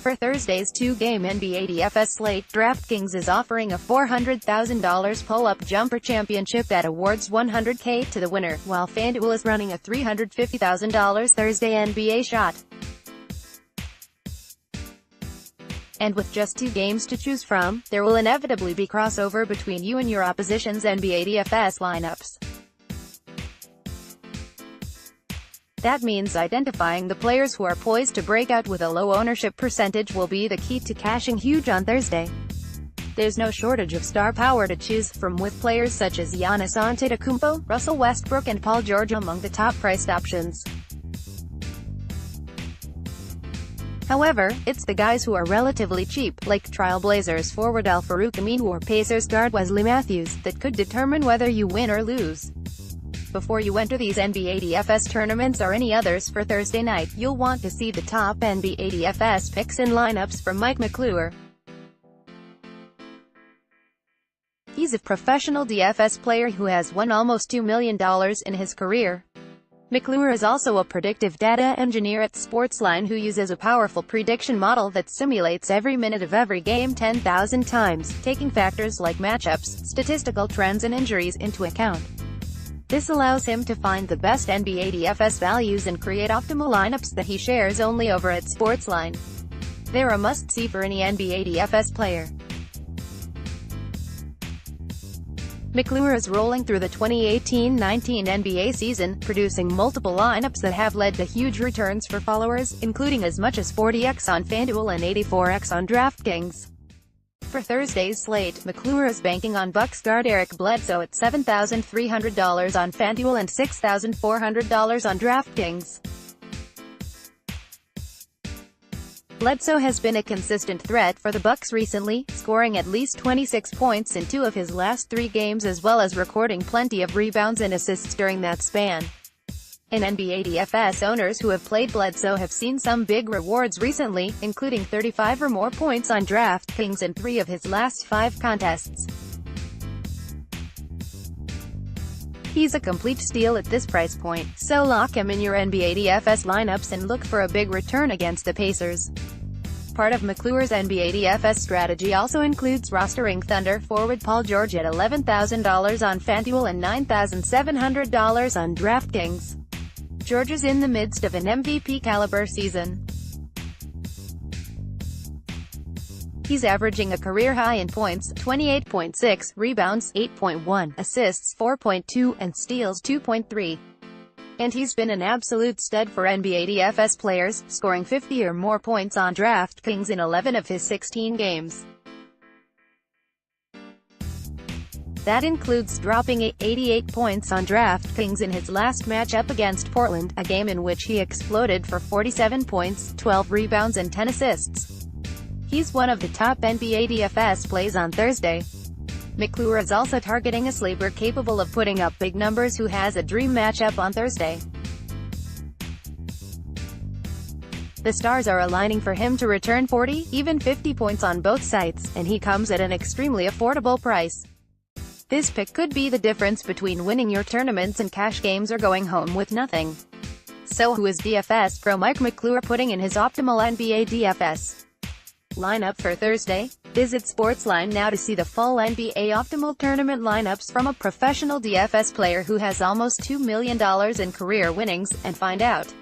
For Thursday's two-game NBA DFS slate, DraftKings is offering a $400,000 pull-up jumper championship that awards $100K to the winner, while FanDuel is running a $350,000 Thursday NBA shot. And with just two games to choose from, there will inevitably be crossover between you and your opposition's NBA DFS lineups. That means identifying the players who are poised to break out with a low ownership percentage will be the key to cashing huge on Thursday. There's no shortage of star power to choose from, with players such as Giannis Antetokounmpo, Russell Westbrook and Paul George among the top-priced options. However, it's the guys who are relatively cheap, like Trailblazers forward Al-Farouq Aminu or Pacers guard Wesley Matthews, that could determine whether you win or lose. Before you enter these NBA DFS tournaments or any others for Thursday night, you'll want to see the top NBA DFS picks and lineups from Mike McClure. He's a professional DFS player who has won almost $2 million in his career. McClure is also a predictive data engineer at Sportsline who uses a powerful prediction model that simulates every minute of every game 10,000 times, taking factors like matchups, statistical trends and injuries into account. This allows him to find the best NBA DFS values and create optimal lineups that he shares only over at Sportsline. They're a must-see for any NBA DFS player. McClure is rolling through the 2018-19 NBA season, producing multiple lineups that have led to huge returns for followers, including as much as 40x on FanDuel and 84x on DraftKings. For Thursday's slate, McClure is banking on Bucks guard Eric Bledsoe at $7,300 on FanDuel and $6,400 on DraftKings. Bledsoe has been a consistent threat for the Bucks recently, scoring at least 26 points in 2 of his last 3 games as well as recording plenty of rebounds and assists during that span. And NBA DFS owners who have played Bledsoe have seen some big rewards recently, including 35 or more points on DraftKings in 3 of his last 5 contests. He's a complete steal at this price point, so lock him in your NBA DFS lineups and look for a big return against the Pacers. Part of McClure's NBA DFS strategy also includes rostering Thunder forward Paul George at $11,000 on FanDuel and $9,700 on DraftKings. George is in the midst of an MVP-caliber season. He's averaging a career-high in points, 28.6, rebounds, 8.1, assists, 4.2, and steals, 2.3. And he's been an absolute stud for NBA DFS players, scoring 50 or more points on DraftKings in 11 of his 16 games. That includes dropping 88 points on DraftKings in his last matchup against Portland, a game in which he exploded for 47 points, 12 rebounds and 10 assists. He's one of the top NBA DFS plays on Thursday. McClure is also targeting a sleeper capable of putting up big numbers who has a dream matchup on Thursday. The stars are aligning for him to return 40, even 50 points on both sites, and he comes at an extremely affordable price. This pick could be the difference between winning your tournaments and cash games or going home with nothing. So who is DFS pro Mike McClure putting in his optimal NBA DFS lineup for Thursday? Visit Sportsline now to see the full NBA optimal tournament lineups from a professional DFS player who has almost $2 million in career winnings, and find out